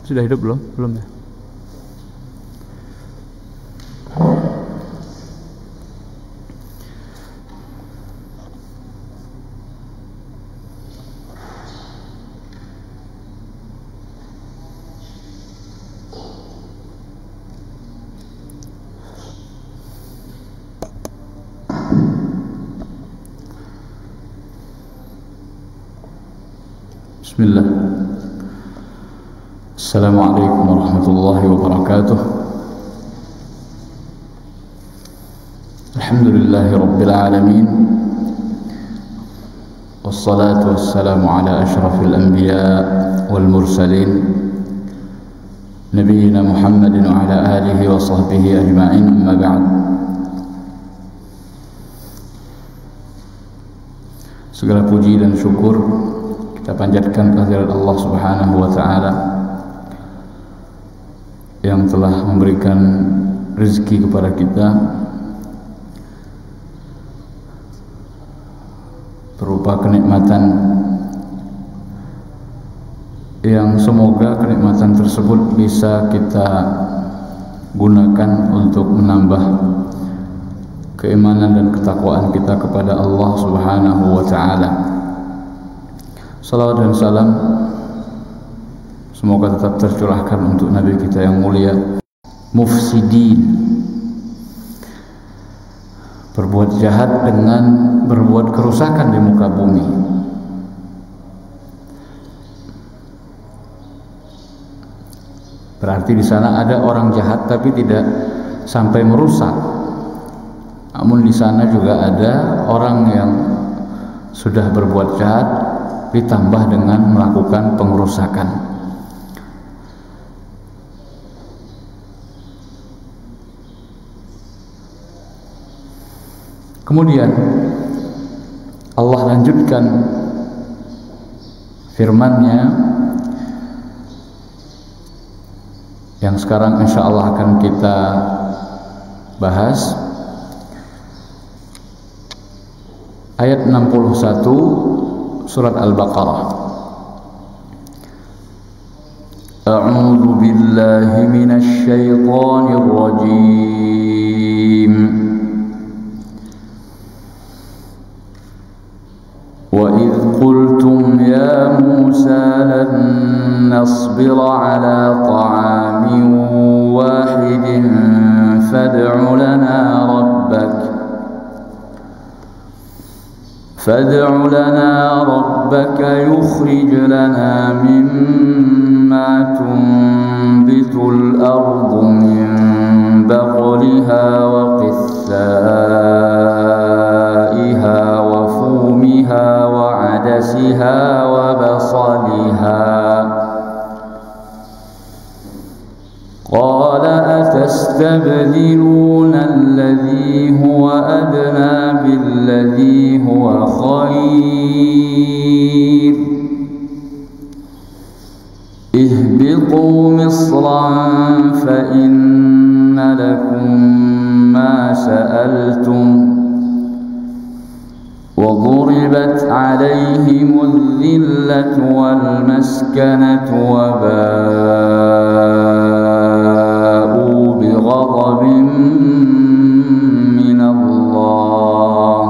Sudah hidup belum? Belum ya? Bismillah. Assalamualaikum warahmatullahi wabarakatuh. Alhamdulillahi rabbil alamin. Wassalatu wassalamu ala ashrafil anbiya wal mursalin Nabiyyina Muhammadin wa ala alihi wa sahbihi ajma'in, amma ba'd. Segala puji dan syukur kita panjatkan kehadirat Allah Subhanahu wa ta'ala yang telah memberikan rezeki kepada kita berupa kenikmatan yang semoga kenikmatan tersebut bisa kita gunakan untuk menambah keimanan dan ketakwaan kita kepada Allah Subhanahu wa ta'ala. Salawat dan salam semoga tetap tercurahkan untuk Nabi kita yang mulia. Mufsidin, berbuat jahat dengan berbuat kerusakan di muka bumi. Berarti di sana ada orang jahat tapi tidak sampai merusak. Namun di sana juga ada orang yang sudah berbuat jahat ditambah dengan melakukan pengerusakan. Kemudian Allah lanjutkan firman-Nya yang sekarang insya Allah akan kita bahas, ayat 61 Surat Al-Baqarah. A'udzu billahi minasy syaithanir rajim. Wa idz qultum ya Musa lan nasbira ala ta'amin wahidin fad'u lana rabbak فادع لنا ربك يخرج لنا مما تنبت الأرض من بقلها وقثائها وفومها وعدسها وبصلها قال أتستبدلون الذي هو أدنى بالذي هو خير اهبطوا مصرا فإن لكم ما سألتم وضربت عليهم الذلة والمسكنة وباءوا بغضب من الله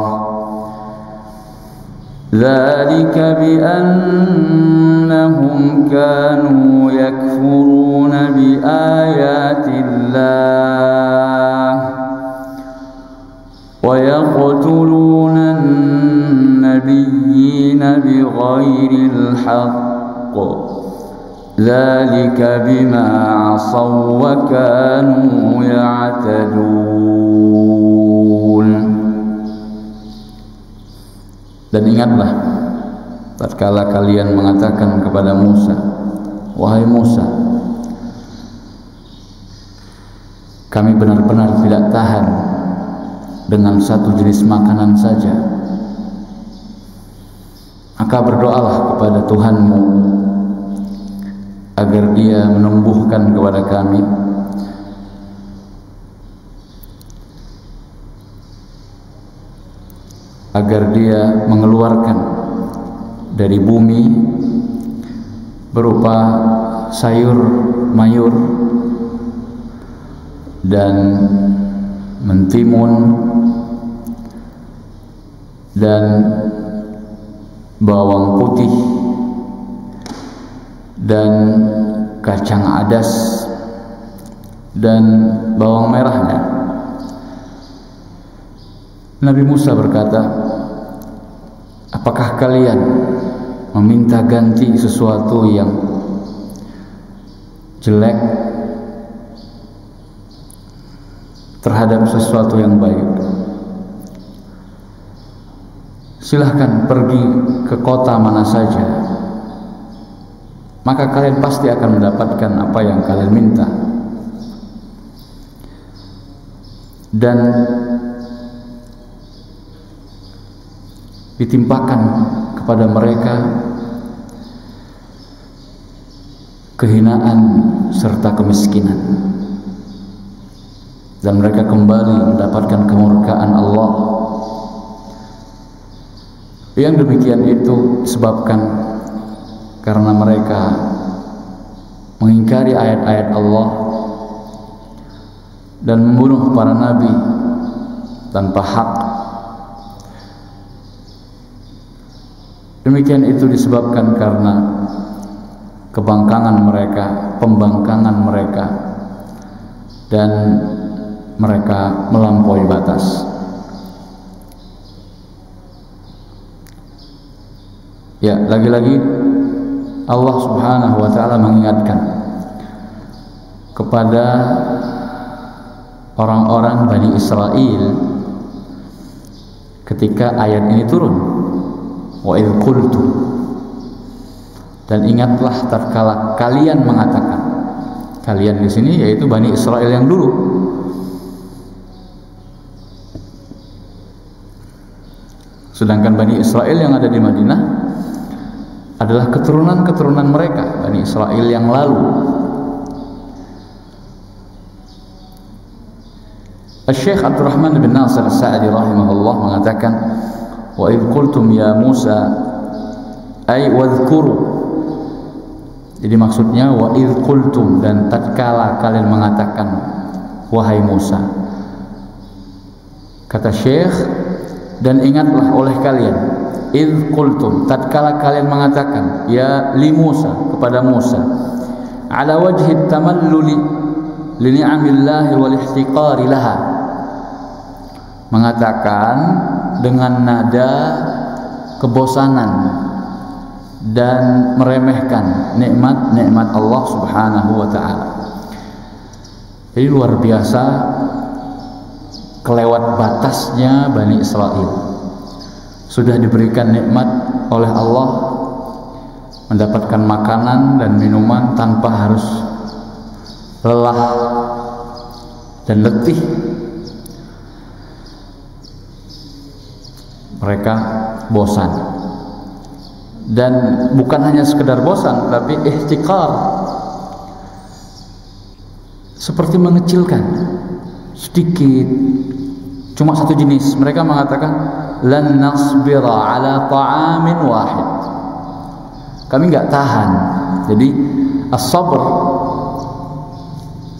ذلك بأنهم كانوا يكفرون بآيات الله ويقتلون النبيين بغير الحق ذلك بما عصوا وكانوا يعتدون. Dan ingatlah tatkala kalian mengatakan kepada Musa, wahai Musa, kami benar-benar tidak tahan dengan satu jenis makanan saja, maka berdoalah kepada Tuhanmu agar Dia menumbuhkan kepada kami agar Dia mengeluarkan dari bumi berupa sayur mayur dan mentimun dan bawang putih dan kacang adas dan bawang merahnya. Nabi Musa berkata, apakah kalian meminta ganti sesuatu yang jelek terhadap sesuatu yang baik? Silahkan pergi ke kota mana saja, maka kalian pasti akan mendapatkan apa yang kalian minta. Dan ditimpakan kepada mereka kehinaan serta kemiskinan, dan mereka kembali mendapatkan kemurkaan Allah. Yang demikian itu disebabkan karena mereka mengingkari ayat-ayat Allah dan membunuh para nabi tanpa hak. Demikian itu disebabkan karena kebangkangan mereka, pembangkangan mereka, dan mereka melampaui batas. Ya, lagi-lagi Allah Subhanahu wa ta'ala mengingatkan kepada orang-orang Bani Israel ketika ayat ini turun. Wa idh qultu, dan ingatlah tatkala kalian mengatakan. Kalian di sini yaitu Bani Israel yang dulu. Sedangkan Bani Israel yang ada di Madinah adalah keturunan-keturunan mereka, Bani Israel yang lalu. Syekh Abdurrahman bin Nasir As-Sa'di rahimahullah mengatakan, wa idh qultum ya Musa ay wadhkuru. Jadi maksudnya wa idh qultum, dan tatkala kalian mengatakan wahai Musa. Kata Syekh, dan ingatlah oleh kalian, idh qultum, tatkala kalian mengatakan, ya li Musa, kepada Musa, ala wajhi tamalluli li ni'amillahi wal ihtiqari laha, mengatakan dengan nada kebosanan dan meremehkan nikmat-nikmat Allah Subhanahu wa ta'ala. Jadi luar biasa kelewat batasnya Bani Israel. Sudah diberikan nikmat oleh Allah, mendapatkan makanan dan minuman tanpa harus lelah dan letih. Mereka bosan, dan bukan hanya sekedar bosan, tapi ihtiqar, seperti mengecilkan sedikit, cuma satu jenis. Mereka mengatakan lan nasbira ala ta'amin wahid, kami nggak tahan. Jadi as-sabr,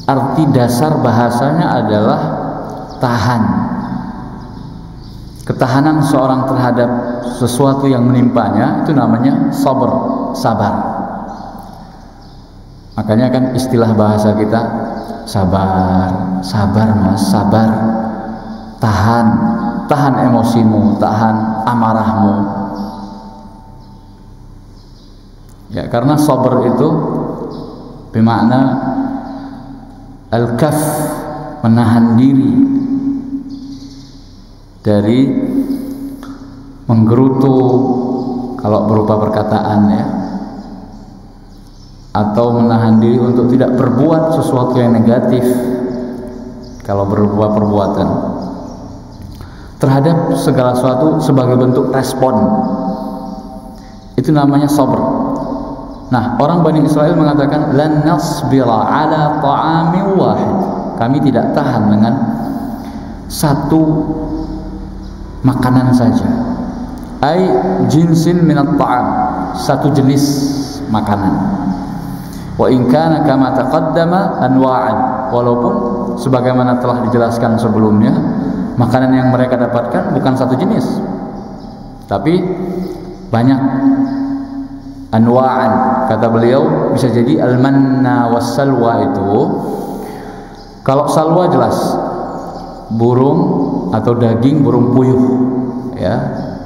arti dasar bahasanya adalah tahan, ketahanan seorang terhadap sesuatu yang menimpanya, itu namanya sabr, sabar. Makanya kan istilah bahasa kita, sabar, sabar mas, sabar, tahan, tahan emosimu, tahan amarahmu. Ya, karena sabar itu bermakna al-kaf, menahan diri dari menggerutu kalau berupa perkataan, ya, atau menahan diri untuk tidak berbuat sesuatu yang negatif kalau berupa perbuatan terhadap segala sesuatu sebagai bentuk respon. Itu namanya sabr. Nah, orang Bani Israel mengatakan lan nasbira ala ta'amin wahid, kami tidak tahan dengan satu makanan saja, ay jinsin minat ta'am, satu jenis makanan. Wa in kana kama taqaddama anwa'an, walaupun sebagaimana telah dijelaskan sebelumnya, makanan yang mereka dapatkan bukan satu jenis, tapi banyak. Anwa'an, kata beliau, bisa jadi al-manna was salwa itu, kalau salwa jelas burung atau daging burung puyuh, ya,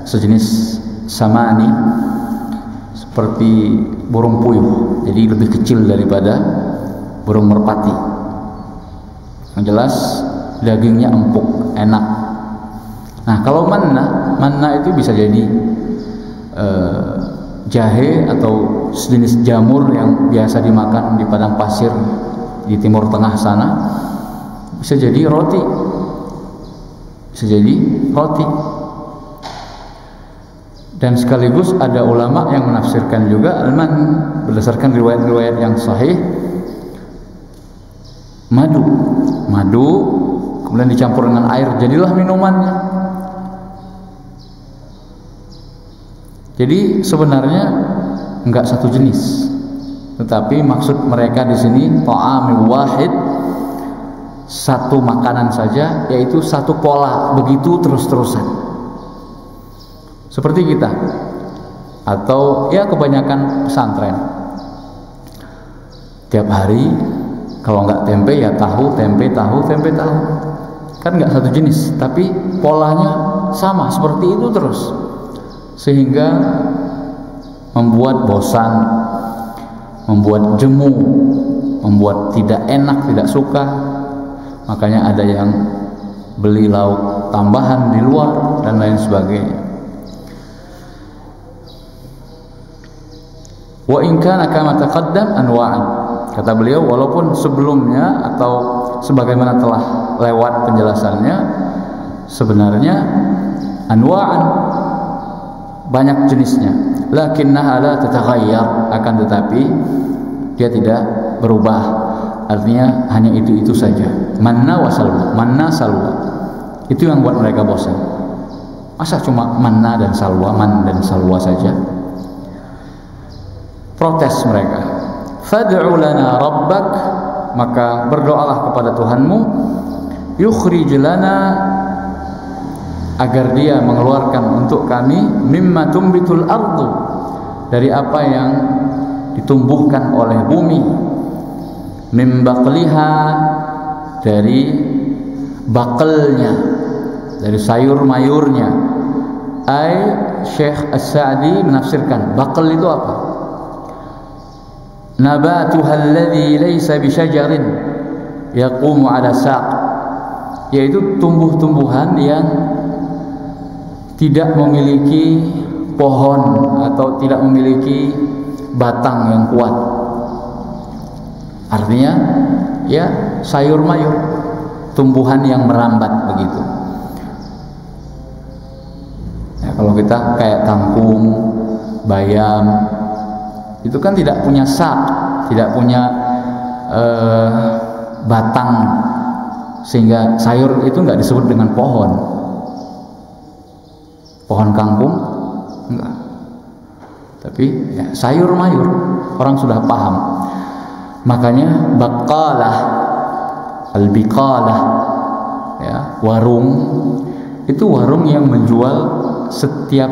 sejenis samani, seperti burung puyuh, jadi lebih kecil daripada burung merpati. Yang jelas dagingnya empuk, enak. Nah, kalau manna itu bisa jadi jahe atau sejenis jamur yang biasa dimakan di padang pasir di Timur Tengah sana. Bisa jadi roti, dan sekaligus ada ulama yang menafsirkan juga al-man berdasarkan riwayat-riwayat yang sahih, madu kemudian dicampur dengan air, jadilah minumannya. Jadi sebenarnya enggak satu jenis, tetapi maksud mereka di sini ta'amul wahid, satu makanan saja, yaitu satu pola, begitu terus-terusan. Seperti kita, atau ya kebanyakan pesantren, tiap hari kalau enggak tempe ya tahu, tempe tahu, kan enggak satu jenis, tapi polanya sama seperti itu terus, sehingga membuat bosan, membuat jemu, membuat tidak enak, tidak suka. Makanya ada yang beli lauk tambahan di luar dan lain sebagainya. Wa in kana kama taqaddam anwa'an, kata beliau, walaupun sebelumnya atau sebagaimana telah lewat penjelasannya, sebenarnya anwa'an, banyak jenisnya. Lakinnaha la tataghayyar, akan tetapi dia tidak berubah, artinya hanya itu saja. Manna wa salwa, manna salwa, itu yang buat mereka bosan. Masa cuma manna dan salwa, man dan salwa saja? Protes mereka. Fad'u lana rabbak, maka berdoalah kepada Tuhanmu, yukhrij lana, agar dia mengeluarkan untuk kami, mimma tumbitul ardu, dari apa yang ditumbuhkan oleh bumi, mim baqliha, dari bakelnya, dari sayur mayurnya. Syekh As-Sa'di menafsirkan bakel itu apa? Nabatuha alladhi laysa bisyajarin yaqumu ala saq, yaitu tumbuh-tumbuhan yang tidak memiliki pohon atau tidak memiliki batang yang kuat. Artinya ya sayur mayur, tumbuhan yang merambat begitu. Ya, kalau kita kayak kangkung, bayam, itu kan tidak punya sak, tidak punya batang, sehingga sayur itu nggak disebut dengan pohon. Pohon kangkung enggak, tapi ya, sayur mayur, orang sudah paham. Makanya baqalah, al-biqalah, ya, warung, itu warung yang menjual setiap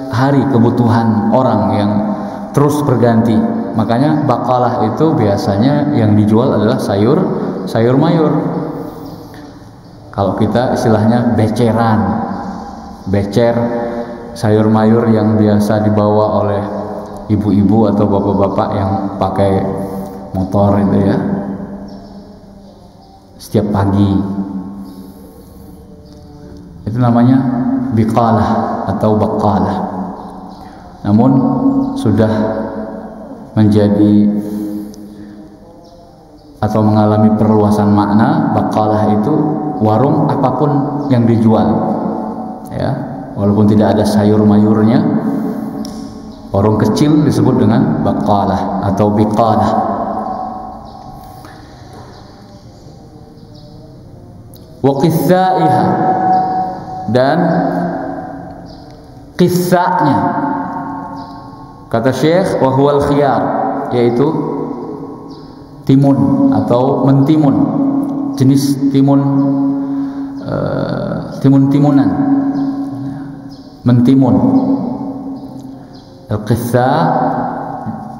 hari kebutuhan orang yang terus berganti. Makanya baqalah itu biasanya yang dijual adalah sayur mayur. Kalau kita istilahnya beceran, becer, sayur mayur yang biasa dibawa oleh ibu-ibu atau bapak-bapak yang pakai motor itu ya, setiap pagi. Itu namanya biqalah atau baqalah. Namun sudah menjadi atau mengalami perluasan makna. Baqalah itu warung apapun yang dijual, ya, walaupun tidak ada sayur mayurnya, warung kecil disebut dengan baqalah atau biqalah. Wa qithaiha, dan qithanya, kata Syekh, wa huwal khiyar, yaitu timun atau mentimun, jenis timun, timun-timunan, mentimun. Al-qitha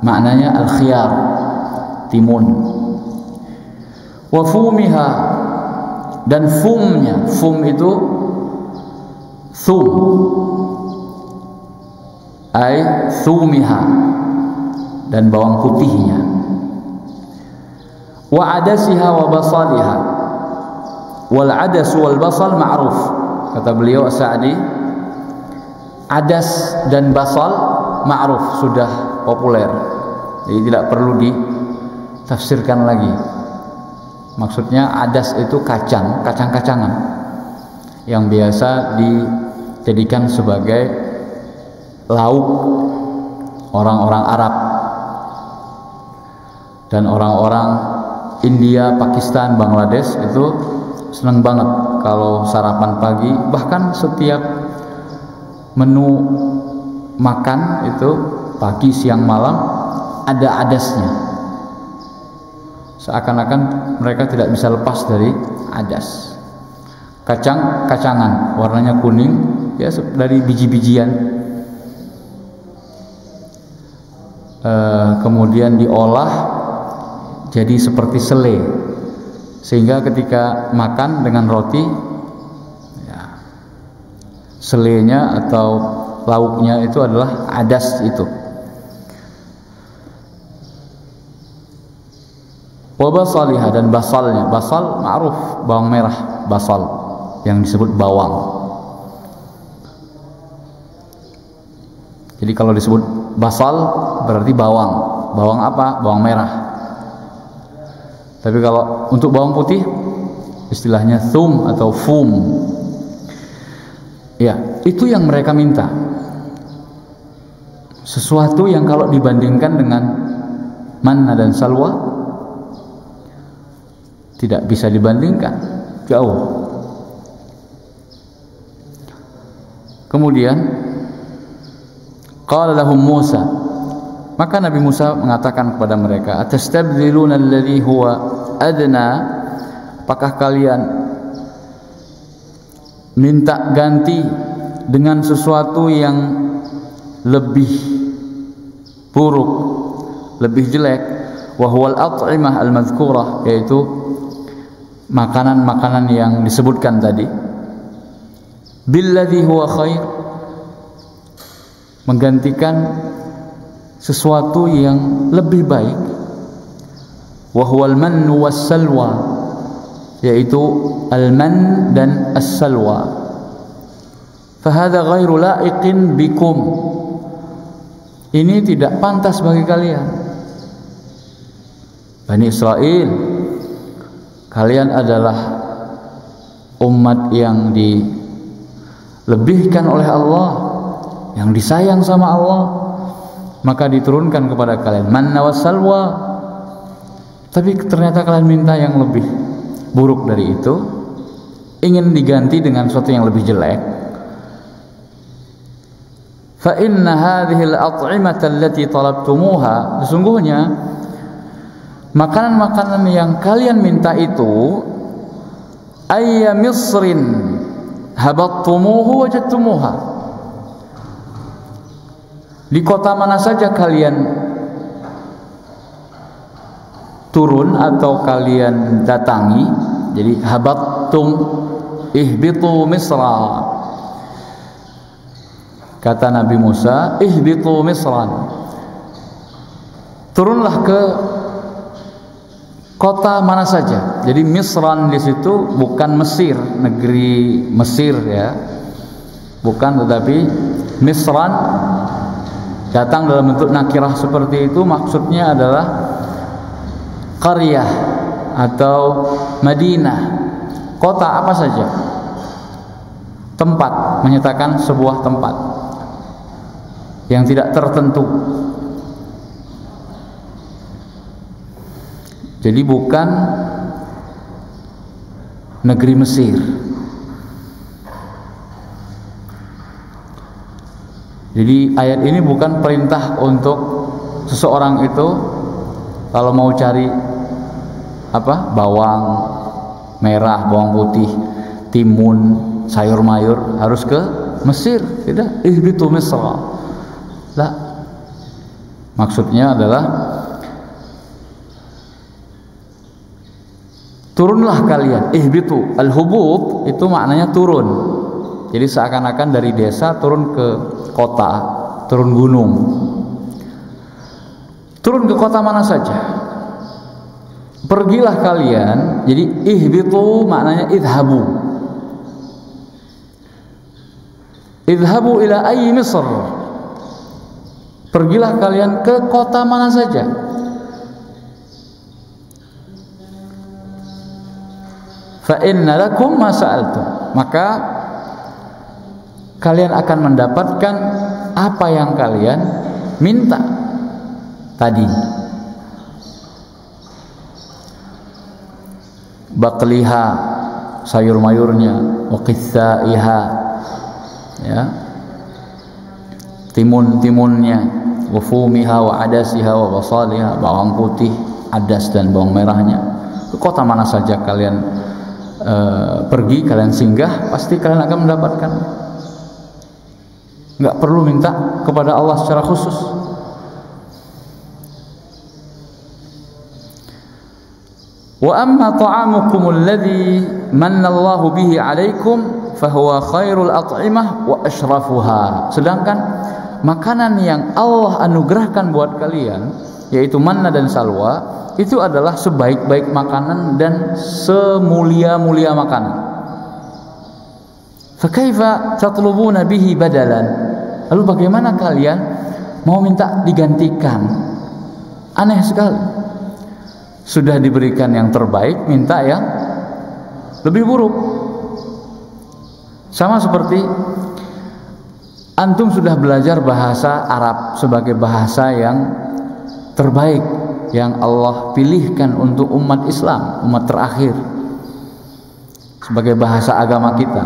maknanya al-khiyar, timun. Wa fumiha, dan fumnya, fum itu thum ay thumiha, dan bawang putihnya. Wa adasiha wa basaliha, wal adas wal basal ma'ruf, kata beliau As-Sa'di, adas dan basal ma'ruf, sudah populer, jadi tidak perlu ditafsirkan lagi. Maksudnya adas itu kacang, kacang-kacangan yang biasa dijadikan sebagai lauk orang-orang Arab dan orang-orang India, Pakistan, Bangladesh itu senang banget kalau sarapan pagi, bahkan setiap menu makan itu pagi, siang, malam ada adasnya. Seakan-akan mereka tidak bisa lepas dari adas. Kacang-kacangan, warnanya kuning, ya dari biji-bijian. Kemudian diolah jadi seperti selai, sehingga ketika makan dengan roti, ya, selainya atau lauknya itu adalah adas itu. Wa basaliha, dan basalnya, basal ma'ruf, bawang merah, basal yang disebut bawang. Jadi kalau disebut basal berarti bawang. Bawang apa? Bawang merah. Tapi kalau untuk bawang putih istilahnya thum atau fum. Ya, itu yang mereka minta. Sesuatu yang kalau dibandingkan dengan manna dan salwa tidak bisa dibandingkan, jauh. Kemudian qala lahum Musa, maka Nabi Musa mengatakan kepada mereka, atastabdiluna alladhi huwa adna, apakah kalian minta ganti dengan sesuatu yang lebih buruk, lebih jelek, wa huwal at'imah al-madhkurah, yaitu makanan-makanan yang disebutkan tadi, billadhi huwa khair, menggantikan sesuatu yang lebih baik, wa huwal mannu was salwa, yaitu al-man dan as-salwa, fahadha ghairu la'iqin bikum, ini tidak pantas bagi kalian Bani Israel. Kalian adalah umat yang dilebihkan oleh Allah, yang disayang sama Allah, maka diturunkan kepada kalian manna was salwa. Tapi ternyata kalian minta yang lebih buruk dari itu, ingin diganti dengan sesuatu yang lebih jelek. Fa inna hadhihi al-at'imata allati talabtumuha, sesungguhnya makanan-makanan yang kalian minta itu, ayya misrin habattumuhu wajadtumuha, di kota mana saja kalian turun atau kalian datangi. Jadi habattum, ihbitu misra, kata Nabi Musa, ihbitu misran, turunlah ke kota mana saja. Jadi Misran di situ bukan Mesir, negeri Mesir ya, bukan, tetapi Misran datang dalam bentuk nakirah seperti itu, maksudnya adalah qaryah atau Madinah, kota apa saja, tempat, menyatakan sebuah tempat yang tidak tertentu. Jadi bukan negeri Mesir. Jadi ayat ini bukan perintah untuk seseorang itu kalau mau cari bawang merah, bawang putih, timun, sayur mayur harus ke Mesir. Tidak, ihbitu Misra. Lah, maksudnya adalah turunlah kalian. Ihbitu, al-hubub itu maknanya turun. Jadi seakan-akan dari desa turun ke kota, turun gunung. Turun ke kota mana saja. Pergilah kalian. Jadi ihbitu maknanya idhabu. Idhabu ila ayyi Misr. Pergilah kalian ke kota mana saja. Fa inna lakum ma sa'altum. Maka kalian akan mendapatkan apa yang kalian minta tadi. Baqliha, sayur mayurnya, wa qithaiha, ya, timun-timunnya, wa fumiha wa adasiha wa basaliha, bawang putih, adas dan bawang merahnya. Ke kota mana saja kalian pergi, kalian singgah, pasti kalian akan mendapatkan. Nggak perlu minta kepada Allah secara khusus. Wa amma ta'amukum alladhi manna Allahu bihi 'alaikum fahuwa khairul at'imah wa ashrafuha. Sedangkan makanan yang Allah anugerahkan buat kalian, yaitu manna dan salwa, itu adalah sebaik-baik makanan dan semulia-mulia makanan. Fa kaifa tatlubuna bihi badalan? Lalu bagaimana kalian mau minta digantikan? Aneh sekali. Sudah diberikan yang terbaik, minta yang lebih buruk. Sama seperti antum sudah belajar bahasa Arab sebagai bahasa yang terbaik yang Allah pilihkan untuk umat Islam, umat terakhir, sebagai bahasa agama kita.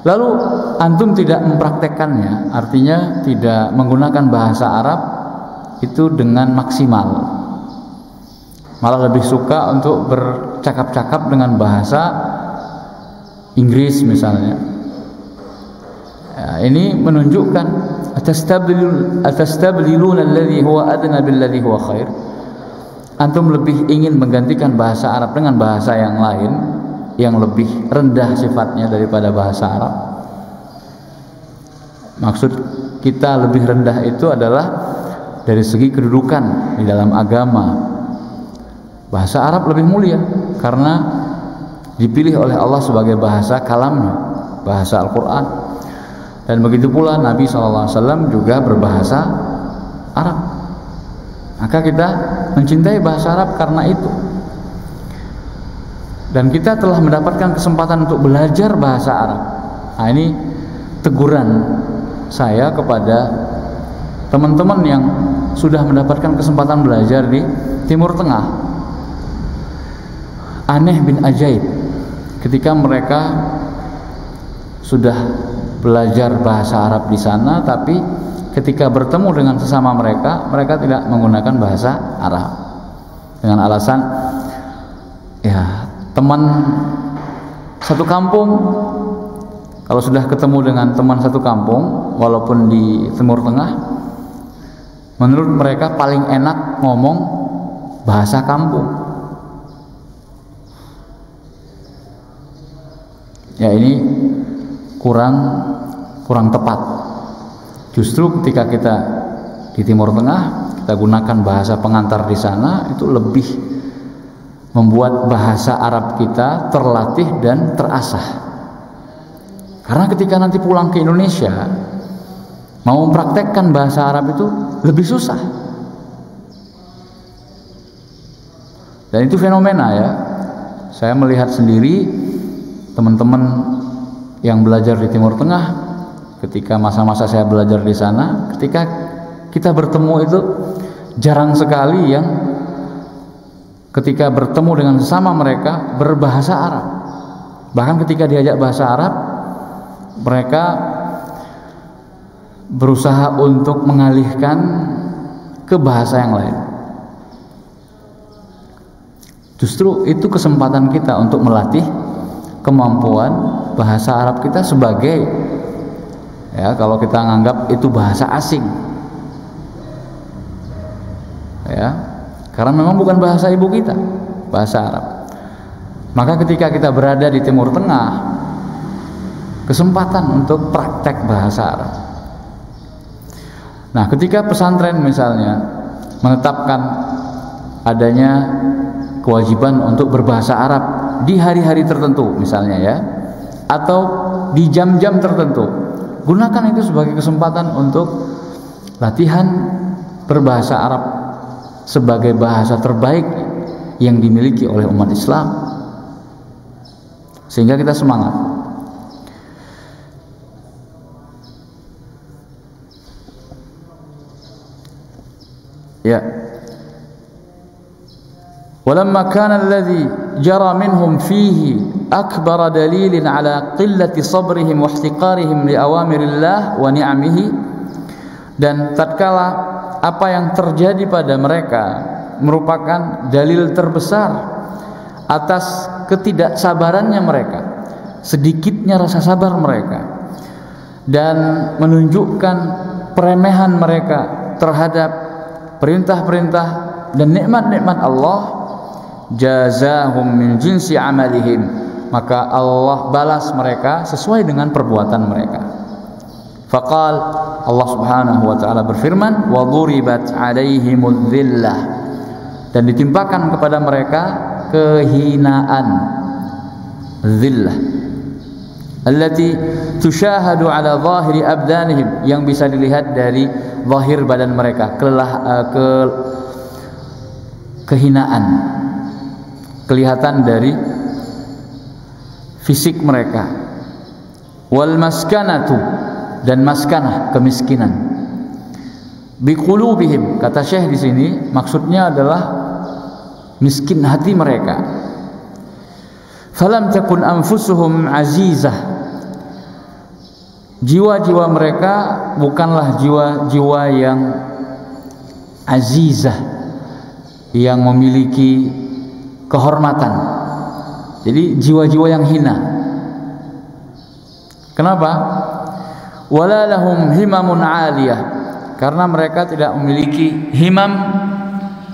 Lalu antum tidak mempraktekkannya, artinya tidak menggunakan bahasa Arab itu dengan maksimal, malah lebih suka untuk bercakap-cakap dengan bahasa Inggris misalnya. Ya, ini menunjukkan atastabdiluna alladhi huwa adna billadhi huwa khair. Antum lebih ingin menggantikan bahasa Arab dengan bahasa yang lain yang lebih rendah sifatnya daripada bahasa Arab. Maksud kita lebih rendah itu adalah dari segi kedudukan di dalam agama. Bahasa Arab lebih mulia karena dipilih oleh Allah sebagai bahasa kalamnya, bahasa Al-Quran. Dan begitu pula Nabi SAW juga berbahasa Arab. Maka kita mencintai bahasa Arab karena itu. Dan kita telah mendapatkan kesempatan untuk belajar bahasa Arab. Nah, ini teguran saya kepada teman-teman yang sudah mendapatkan kesempatan belajar di Timur Tengah. Aneh bin ajaib ketika mereka sudah belajar bahasa Arab di sana, tapi ketika bertemu dengan sesama mereka, mereka tidak menggunakan bahasa Arab dengan alasan ya teman satu kampung. Kalau sudah ketemu dengan teman satu kampung walaupun di Timur Tengah, menurut mereka paling enak ngomong bahasa kampung. Ya, ini kurang tepat. Justru ketika kita di Timur Tengah, kita gunakan bahasa pengantar di sana, itu lebih membuat bahasa Arab kita terlatih dan terasah. Karena ketika nanti pulang ke Indonesia, mau mempraktekkan bahasa Arab itu lebih susah. Dan itu fenomena ya. Saya melihat sendiri teman-teman yang belajar di Timur Tengah, ketika masa-masa saya belajar di sana, ketika kita bertemu itu jarang sekali yang ketika bertemu dengan sesama mereka berbahasa Arab. Bahkan ketika diajak bahasa Arab, mereka berusaha untuk mengalihkan ke bahasa yang lain. Justru itu kesempatan kita untuk melatih kemampuan bahasa Arab kita sebagai, ya, kalau kita menganggap itu bahasa asing, ya, karena memang bukan bahasa ibu kita, bahasa Arab. Maka ketika kita berada di Timur Tengah, kesempatan untuk praktek bahasa Arab. Nah, ketika pesantren misalnya menetapkan adanya kewajiban untuk berbahasa Arab di hari-hari tertentu misalnya, ya, atau di jam-jam tertentu, gunakan itu sebagai kesempatan untuk latihan berbahasa Arab sebagai bahasa terbaik yang dimiliki oleh umat Islam, sehingga kita semangat. Ya. ولما كان الذي جرى منهم فيه أكبر دليل على قلة صبرهم واحتقارهم لأوامر الله ونعمه, dan tatkala apa yang terjadi pada mereka merupakan dalil terbesar atas ketidaksabarannya mereka, sedikitnya rasa sabar mereka, dan menunjukkan peremehan mereka terhadap perintah-perintah dan nikmat-nikmat Allah. Jazahum min jinsi amalihim, maka Allah balas mereka sesuai dengan perbuatan mereka. Faqal, Allah Subhanahu wa taala berfirman, wa duribat alaihimudz dzillah, dan ditimpakan kepada mereka kehinaan, dzillah allati tushahadu ala zahiri abdanihim, yang bisa dilihat dari zahir badan mereka, kehinaan kelihatan dari fisik mereka. Wal maskanatu, dan maskanah, kemiskinan. Biqulubihim, kata Syekh di sini maksudnya adalah miskin hati mereka. Falam takun anfusuhum azizah, jiwa-jiwa mereka bukanlah jiwa-jiwa yang azizah, yang memiliki kehormatan. Jadi jiwa-jiwa yang hina. Kenapa? Wala lahum himamun aliyah, karena mereka tidak memiliki himam,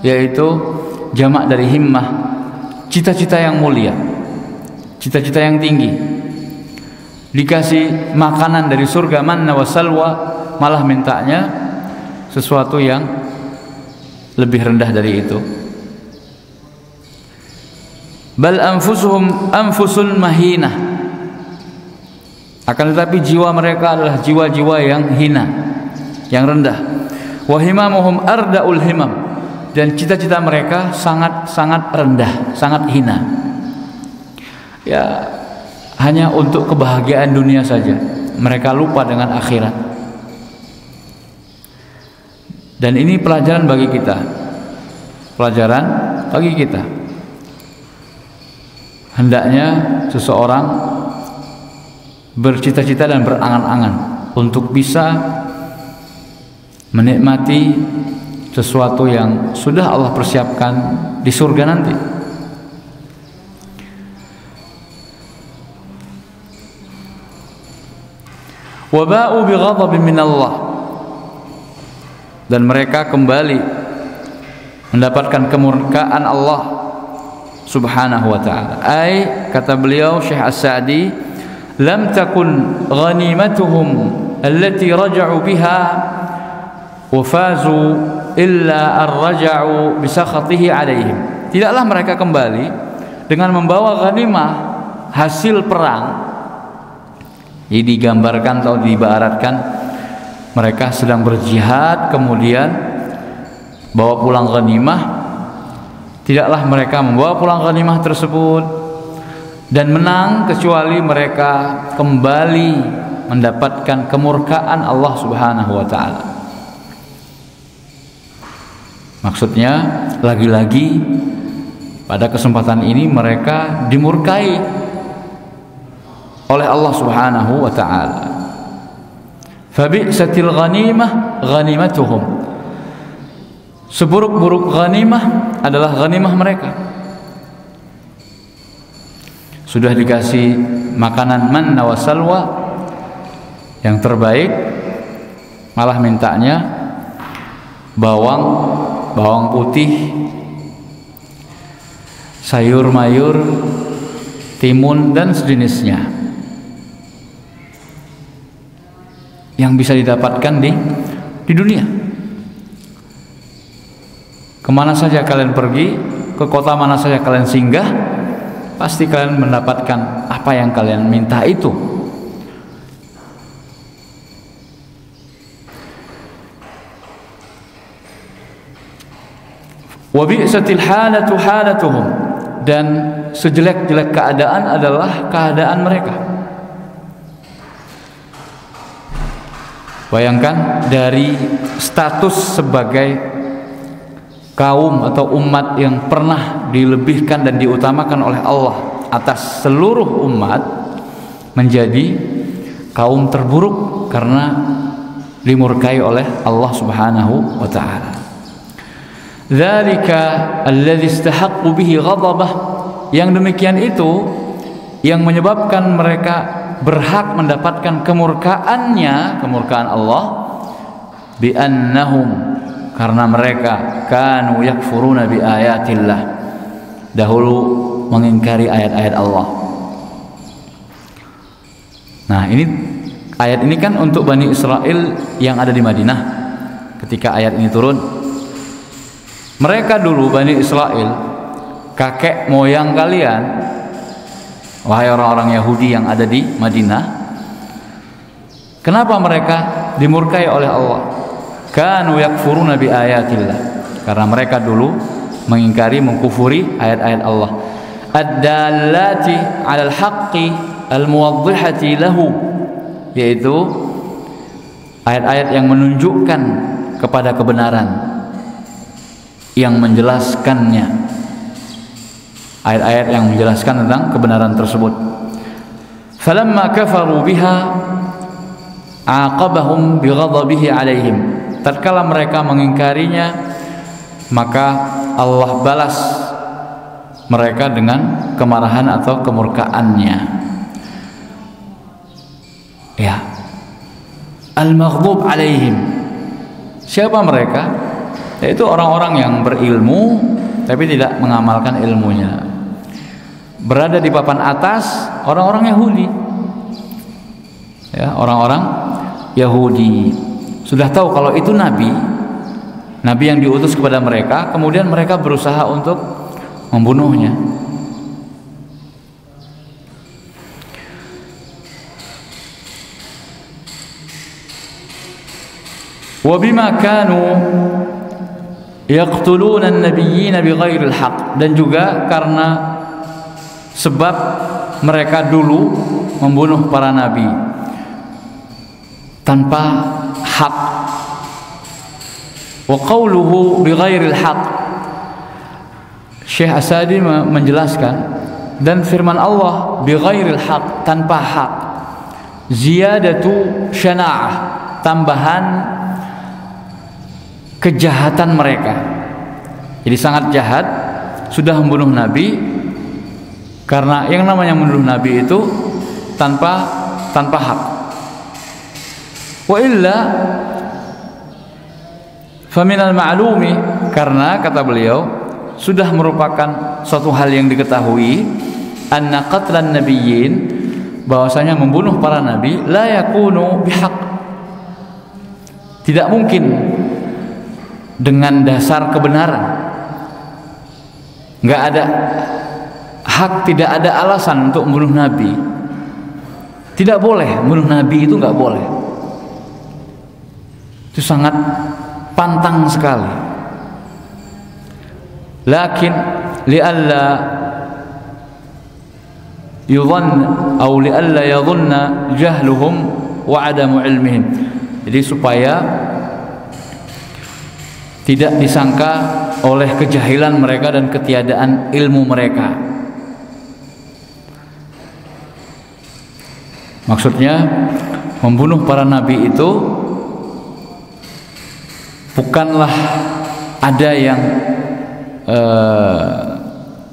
yaitu jamak dari himmah, cita-cita yang mulia, cita-cita yang tinggi. Dikasih makanan dari surga manna wa salwa, malah mintanya sesuatu yang lebih rendah dari itu. Bal anfusuhum anfusul mahinah, akan tetapi jiwa mereka adalah jiwa-jiwa yang hina, yang rendah. Wa himamuhum ardaul himam, dan cita-cita mereka sangat-sangat rendah, sangat hina. Ya, hanya untuk kebahagiaan dunia saja, mereka lupa dengan akhirat. Dan ini pelajaran bagi kita, pelajaran bagi kita. Hendaknya seseorang bercita-cita dan berangan-angan untuk bisa menikmati sesuatu yang sudah Allah persiapkan di surga nanti. Waba'u bighadabin minallah, dan mereka kembali mendapatkan kemurkaan Allah Subhanahu wa ta'ala. Kata beliau Syekh As-Sa'di, lam takun ghanimatuhum allati raja'u biha wa fazu illa ar-raja'u bi sakhatihi alaihim. Tidaklah mereka kembali dengan membawa ghanimah hasil perang. Jadi digambarkan atau diibaratkan mereka sedang berjihad, kemudian bawa pulang ghanimah. Tidaklah mereka membawa pulang ghanimah tersebut dan menang, kecuali mereka kembali mendapatkan kemurkaan Allah Subhanahu wa ta'ala. Maksudnya, lagi-lagi pada kesempatan ini mereka dimurkai oleh Allah Subhanahu wa ta'ala. Fabi'satil ghanimah ghanimatuhum, seburuk-buruk ghanimah adalah ghanimah mereka. sudah dikasih makanan manna wa salwa yang terbaik, malah mintanya bawang putih, sayur mayur, timun dan sejenisnya yang bisa didapatkan di dunia. Kemana saja kalian pergi, ke kota mana saja kalian singgah, pasti kalian mendapatkan apa yang kalian minta itu. Wa bi'satil halatu halatuhum, dan sejelek-jelek keadaan adalah keadaan mereka. Bayangkan dari status sebagai kaum atau umat yang pernah dilebihkan dan diutamakan oleh Allah atas seluruh umat, menjadi kaum terburuk karena dimurkai oleh Allah Subhanahu wa taala. Dzalika alladzi istahaqqu bihi ghadabah, yang demikian itu yang menyebabkan mereka berhak mendapatkan kemurkaan Allah, bi annahum, karena mereka kanu yakfuruna bi ayatillah, dahulu mengingkari ayat-ayat Allah. Nah, ini ayat ini kan untuk Bani Israel yang ada di Madinah ketika ayat ini turun. Mereka dulu, Bani Israel, kakek moyang kalian, wahai orang-orang Yahudi yang ada di Madinah, kenapa mereka dimurkai oleh Allah? Kanu yakfuruna bi ayatillah, karena mereka dulu mengingkari, mengkufuri ayat-ayat Allah, ad-dallati 'alal haqqi al-muwaddihati lahu, yaitu ayat-ayat yang menunjukkan kepada kebenaran, yang menjelaskannya, ayat-ayat yang menjelaskan tentang kebenaran tersebut. Falamma kafaru biha aqabahum bighadabihi 'alaihim, tatkala mereka mengingkarinya, maka Allah balas mereka dengan kemarahan atau kemurkaannya. Ya, al-maghdub alaihim, siapa mereka? Yaitu orang-orang yang berilmu tapi tidak mengamalkan ilmunya, berada di papan atas, orang-orang Yahudi. Ya, orang-orang Yahudi sudah tahu kalau itu nabi yang diutus kepada mereka, kemudian mereka berusaha untuk membunuhnya. Wa bima kanu yaqtuluna an-nabiyyin bighairil haqq, dan juga karena sebab mereka dulu membunuh para nabi tanpa hak. Wa qawluhu bighairil haq, Syekh As-Sa'di menjelaskan, dan firman Allah bighairil haq, tanpa hak, ziyadatu syana'ah, tambahan kejahatan mereka. Jadi sangat jahat, sudah membunuh nabi, karena yang namanya membunuh nabi itu tanpa hak. Wa illa faminal ma'lumi, karena kata beliau sudah merupakan suatu hal yang diketahui, anna qatlan nabiyyin, bahwasanya membunuh para nabi, la yakunu bihaq, tidak mungkin dengan dasar kebenaran, nggak ada hak, tidak ada alasan untuk membunuh nabi. Tidak boleh membunuh nabi, itu nggak boleh. Itu sangat pantang sekali. Lakin li'alla yudhann atau li'alla yadhunna jahluhum wa 'adamu ilmihim, jadi supaya tidak disangka oleh kejahilan mereka dan ketiadaan ilmu mereka. Maksudnya membunuh para nabi itu bukanlah ada yang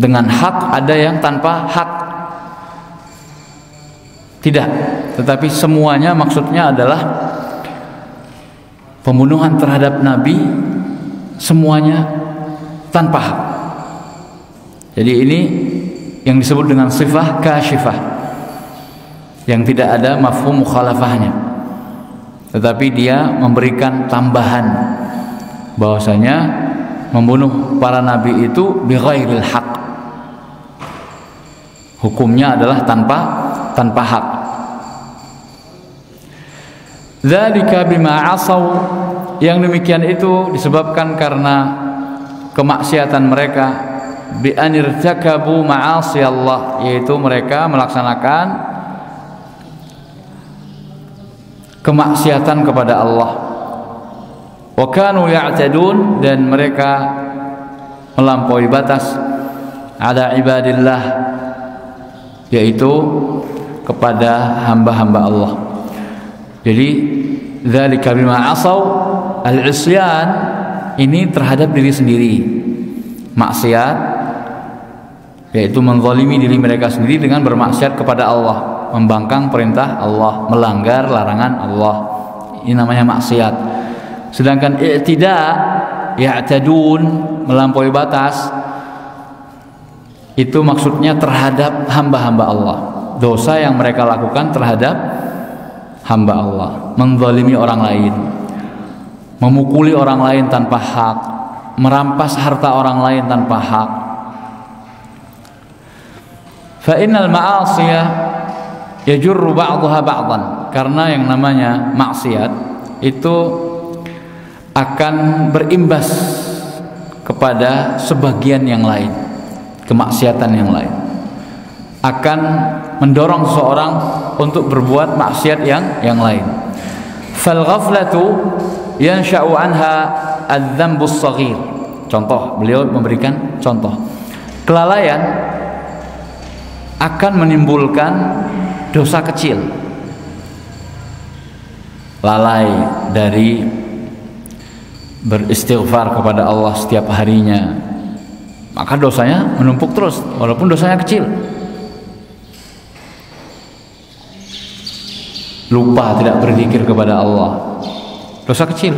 dengan hak, ada yang tanpa hak. Tidak, tetapi semuanya maksudnya adalah pembunuhan terhadap Nabi semuanya tanpa hak. Jadi ini yang disebut dengan sifah kasyifah, yang tidak ada mafhum mukhalafahnya, tetapi dia memberikan tambahan bahwasanya membunuh para nabi itu bighairil haq, hukumnya adalah tanpa hak. Dzalika bima asaw, yang demikian itu disebabkan karena kemaksiatan mereka, bi anirtakabu ma'asi Allah, yaitu mereka melaksanakan kemaksiatan kepada Allah. Wa kanu ya'tadun, dan mereka melampaui batas ala ibadillah, yaitu kepada hamba-hamba Allah. Jadi dzalika bima asaw, al-isyan ini terhadap diri sendiri, maksiat yaitu menzalimi diri mereka sendiri dengan bermaksiat kepada Allah, membangkang perintah Allah, melanggar larangan Allah, ini namanya maksiat. Sedangkan i'tida, ya'tadun, melampaui batas, itu maksudnya terhadap hamba-hamba Allah, dosa yang mereka lakukan terhadap hamba Allah, menzalimi orang lain, memukuli orang lain tanpa hak, merampas harta orang lain tanpa hak. Fa innal ma'asiyah yajurru ba'daha ba'dan, karena yang namanya maksiat itu akan berimbas kepada sebagian yang lain, kemaksiatan yang lain akan mendorong seseorang untuk berbuat maksiat yang lain. Fal ghaflatu yansha'u anha adz-dzambus shaghir. Contoh, beliau memberikan contoh. Kelalaian akan menimbulkan dosa kecil. Lalai dari beristighfar kepada Allah setiap harinya, maka dosanya menumpuk terus walaupun dosanya kecil. Lupa tidak berzikir kepada Allah, dosa kecil.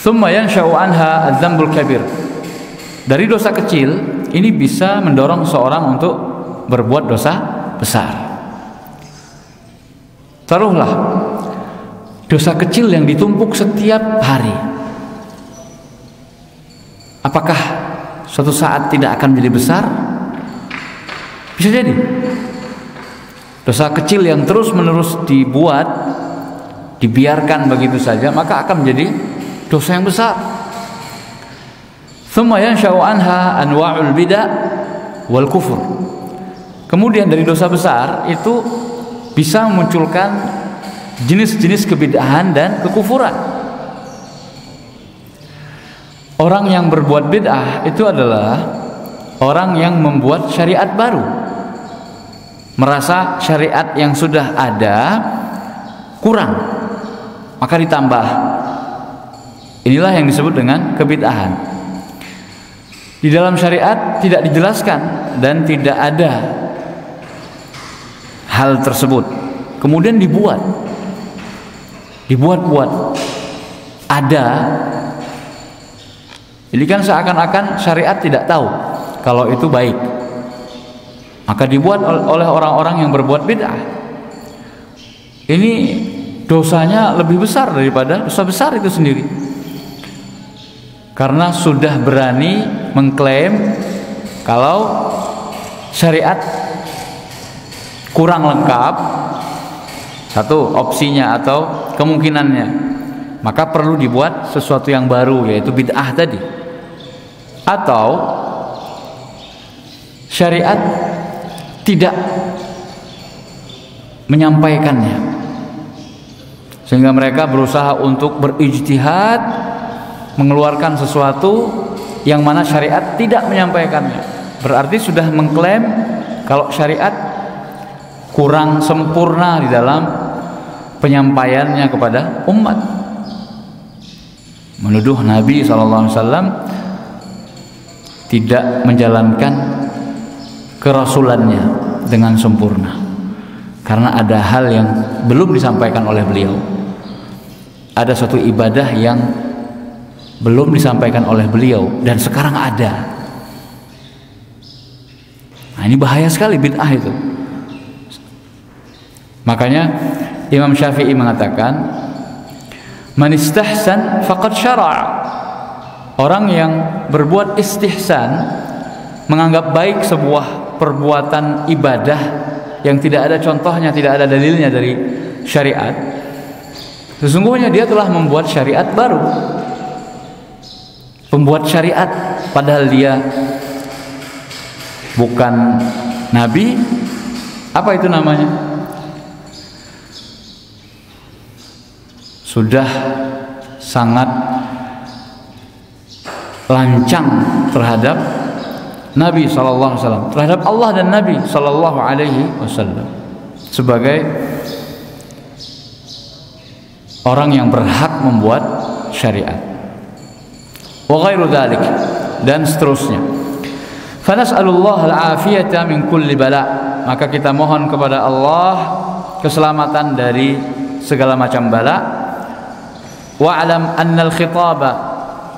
Tsumma yansha'u anha adz-dzambul kabir. Dari dosa kecil ini bisa mendorong seorang untuk berbuat dosa besar. Taruhlah dosa kecil yang ditumpuk setiap hari, apakah suatu saat tidak akan menjadi besar? Bisa jadi dosa kecil yang terus-menerus dibuat, dibiarkan begitu saja, maka akan menjadi dosa yang besar. Tsumma yansha'u anha anwa'ul bid'ah wal kufur. Kemudian dari dosa besar itu bisa memunculkan jenis-jenis kebid'ahan dan kekufuran. Orang yang berbuat bid'ah itu adalah orang yang membuat syariat baru, merasa syariat yang sudah ada kurang, maka ditambah. Inilah yang disebut dengan kebid'ahan. Di dalam syariat tidak dijelaskan dan tidak ada hal tersebut, kemudian dibuat-buat ada. Jadi kan seakan-akan syariat tidak tahu kalau itu baik, maka dibuat oleh orang-orang yang berbuat bid'ah. Ini dosanya lebih besar daripada dosa besar itu sendiri, karena sudah berani mengklaim kalau syariat kurang lengkap, satu opsinya atau kemungkinannya, maka perlu dibuat sesuatu yang baru, yaitu bid'ah tadi. Atau syariat tidak menyampaikannya, sehingga mereka berusaha untuk berijtihad mengeluarkan sesuatu yang mana syariat tidak menyampaikannya. Berarti sudah mengklaim kalau syariat kurang sempurna di dalam penyampaiannya kepada umat, menuduh Nabi SAW tidak menjalankan kerasulannya dengan sempurna. Karena ada hal yang belum disampaikan oleh beliau. Ada suatu ibadah yang belum disampaikan oleh beliau dan sekarang ada. Nah, ini bahaya sekali bid'ah itu. Makanya Imam Syafi'i mengatakan, man istahsan faqad syara'a. Orang yang berbuat istihsan, menganggap baik sebuah perbuatan ibadah yang tidak ada contohnya, tidak ada dalilnya dari syariat, sesungguhnya dia telah membuat syariat baru. Pembuat syariat, padahal dia bukan nabi. Apa itu namanya? Sudah sangat lancang terhadap Nabi SAW, terhadap Allah dan Nabi SAW, sebagai orang yang berhak membuat syariat. Wa ghairu dzalik, dan seterusnya. Fa nas'alullah al-afiyata min kulli bala. Maka kita mohon kepada Allah keselamatan dari segala macam bala. Wa alam annal khitaba,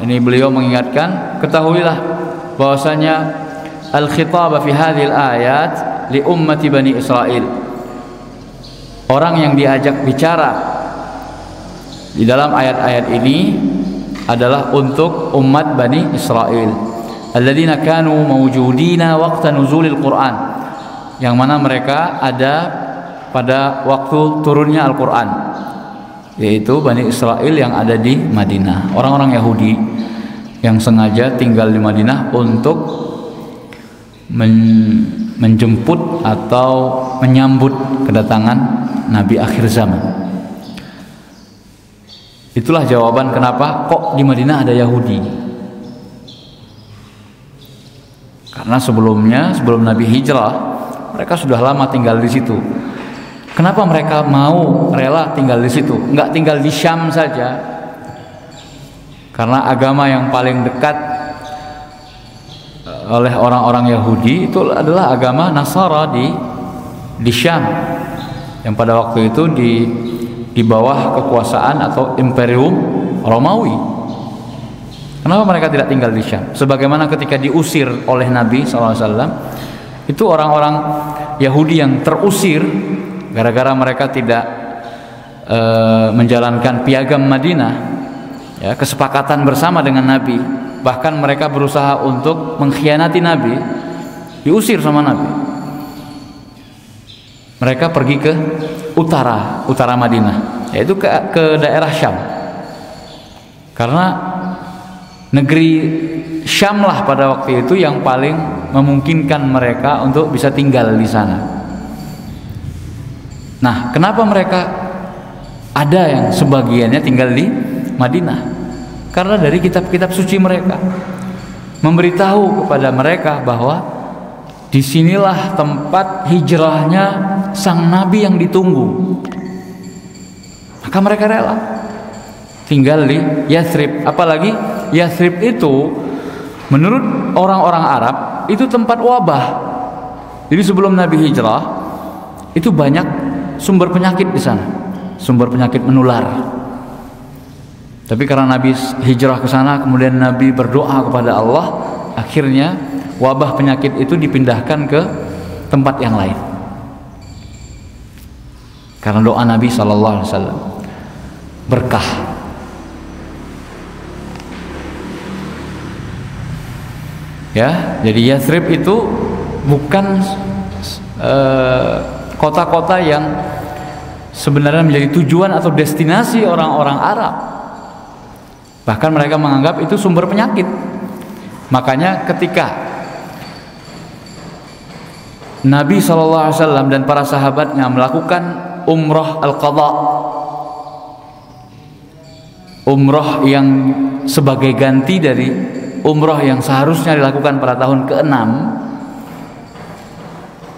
ini beliau mengingatkan, ketahuilah bahwasanya al-khitaba fi hadhil ayat li ummati Bani Israel. Orang yang diajak bicara di dalam ayat-ayat ini adalah untuk umat Bani Israel. Alladzina kanu mawjudina waqta nuzulil Quran, yang mana mereka ada pada waktu turunnya Al-Quran, yaitu Bani Israel yang ada di Madinah. Orang-orang Yahudi yang sengaja tinggal di Madinah untuk menjemput atau menyambut kedatangan Nabi akhir zaman. Itulah jawaban kenapa kok di Madinah ada Yahudi. Karena sebelumnya, sebelum Nabi hijrah, mereka sudah lama tinggal di situ. Kenapa mereka mau rela tinggal di situ? Enggak tinggal di Syam saja. Karena agama yang paling dekat oleh orang-orang Yahudi itu adalah agama Nasara di Syam, yang pada waktu itu di bawah kekuasaan atau Imperium Romawi. Kenapa mereka tidak tinggal di Syam? Sebagaimana ketika diusir oleh Nabi SAW, itu orang-orang Yahudi yang terusir gara-gara mereka tidak menjalankan piagam Madinah, ya, kesepakatan bersama dengan Nabi. Bahkan mereka berusaha untuk mengkhianati Nabi, diusir sama Nabi. Mereka pergi ke utara Madinah, yaitu ke daerah Syam. Karena negeri Syam lah pada waktu itu yang paling memungkinkan mereka untuk bisa tinggal di sana. Nah, kenapa mereka ada yang sebagiannya tinggal di Madinah? Karena dari kitab-kitab suci mereka memberitahu kepada mereka bahwa disinilah tempat hijrahnya sang Nabi yang ditunggu. Maka mereka rela tinggal di Yathrib. Apalagi Yathrib itu menurut orang-orang Arab itu tempat wabah. Jadi sebelum Nabi hijrah itu banyak sumber penyakit di sana, sumber penyakit menular. Tapi karena Nabi hijrah ke sana, kemudian Nabi berdoa kepada Allah, akhirnya wabah penyakit itu dipindahkan ke tempat yang lain. Karena doa Nabi SAW berkah. Ya, jadi Yathrib itu bukan kota-kota yang sebenarnya menjadi tujuan atau destinasi orang-orang Arab. Bahkan mereka menganggap itu sumber penyakit. Makanya ketika Nabi SAW dan para sahabatnya melakukan umrah al-qadha, umrah yang sebagai ganti dari umrah yang seharusnya dilakukan pada tahun ke-6,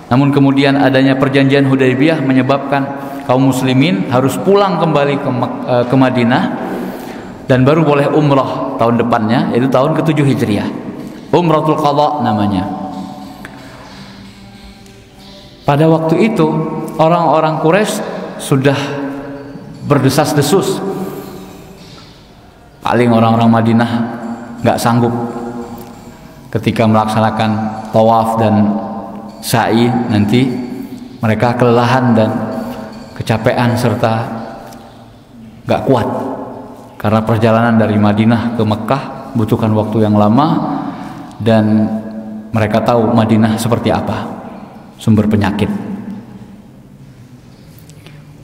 namun kemudian adanya perjanjian Hudaybiyah menyebabkan kaum muslimin harus pulang kembali ke Madinah dan baru boleh umrah tahun depannya, yaitu tahun ke-7 Hijriah. Umratul Qadha namanya. Pada waktu itu orang-orang Quraisy sudah berdesas-desus. Paling orang-orang Madinah nggak sanggup ketika melaksanakan tawaf dan sa'i, nanti mereka kelelahan dan kecapean serta nggak kuat karena perjalanan dari Madinah ke Mekah butuhkan waktu yang lama, dan mereka tahu Madinah seperti apa sumber penyakit.